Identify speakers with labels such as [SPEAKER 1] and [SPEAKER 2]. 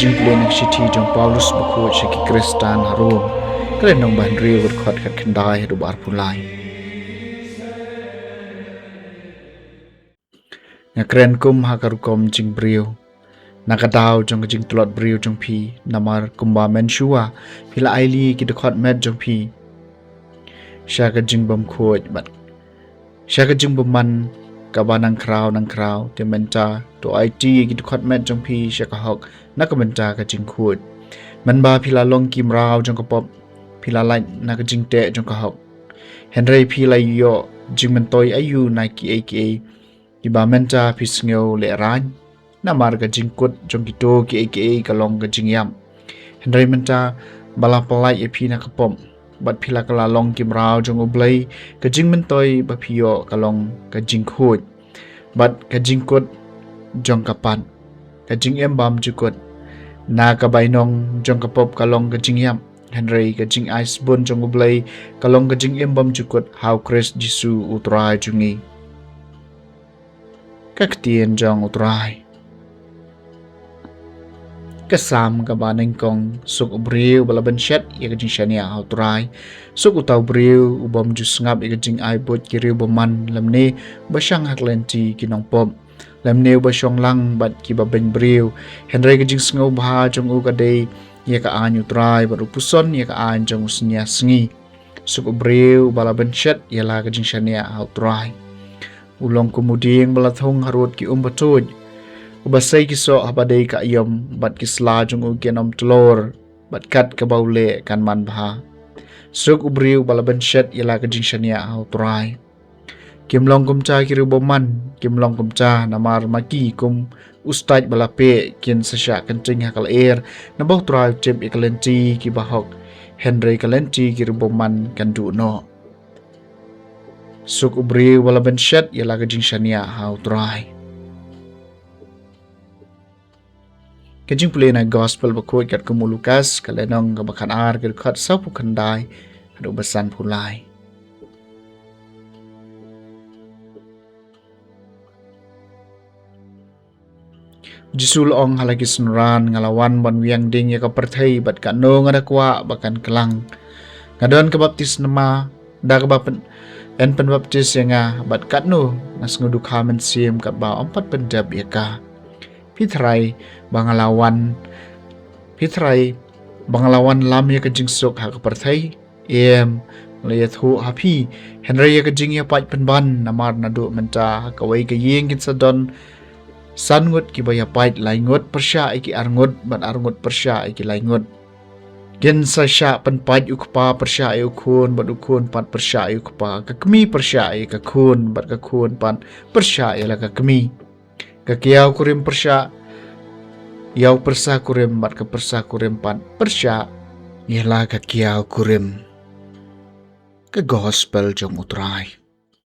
[SPEAKER 1] jing play nak city jong Paulus buku ciki Kristan harum kalian nong bandri berkhat kat kendai do bar pulai ngakren kum hakarukom jing brio nakadaw jong jing tulot brio jong pi namar kumba menshua pila aili ki dekhat med jong pi syaka jing bam khoj bat syaka jing baman kabanang krau te menta to IT ki dekhat med jong pi syaka hok nak menta ka jing khoj man ba pila long kim raw jong ka pop pila lai nak jing te jong ka hok henry pila yo jing mentoi ayu nike aka ki ba menta pisngeu le ran namar ka jing kut jong kito ki aka ka long ka jing yam henry menta bala palai e pi na ka pom bat pila kala long kim raw jong oblai ka jing mentoi ba pio ka long ka jing khoj bat ka jing kut jong ka pan ka jing em bam jukut na ka bainong jong ka pop ka long ka jing yam henry ka jing ice bun jong oblai ka long ka jing em bam jukut how Chris Jisu utrai jungi kaktien jong utrai kasam ka baneng kong suk ubriu balaban shet ya ka jing shania utrai suk utau briu ubam jus ngap ya ka jing ai bot kiriu baman lamne basyang haklenti kinong pom lamne basyong lang bat ki babeng briu henry ka jing sngo bha jong u ka dei ya ka an utrai baru puson ya ka an jong usnya sngi suk ubriu balaban shet ya la ka jing shania utrai ulong kemudian balathong harut ki batoj ubasai kiso habadai ka yom bat kisla jung ugenom telur bat kat ka baule kan man bha suk ubriu balaban shet yala ka jing shania utrai kimlong kumcha kiru boman kimlong kumcha namar maki kum ustaj balape kin sasya kencing hakal air nabau trai cem ikalenti ki bahok henry kalenti kiru boman kan du no suk ubriu balaban shet yala ka jing shania utrai kajing pulih na gospel bakut kat kumu Lukas kalenong kabakan ar kat sapu kandai ada besan pulai jisul ong halagi sunran ngalawan ban wiang ding ya kaperthai bat ka no ngada kwa bakan kelang ngadon ke baptis nama da ke bapen en pen baptis yang bat kat no nas ngudu kamen sim kat ba empat pendap ya ka Pitrai bangalawan lam ya kajing sok ha kaperthai em layat hu hapi henry ya kajing ya pat penban namar nadu menta kawai ka yeng kin sadon sangut ki baya pat laingot persya iki arngut ban arngut persya iki laingut gen sa sya pen pat ukpa persya ai ukun bat ukun pat persya ai ukpa ka kemi persya ai ka kun bat ka kun pat persya ai la ka kemi kakiau kurim persya yau persa kurim bat ke persa kurim pat persya ialah kakiau kurim ke gospel jong utrai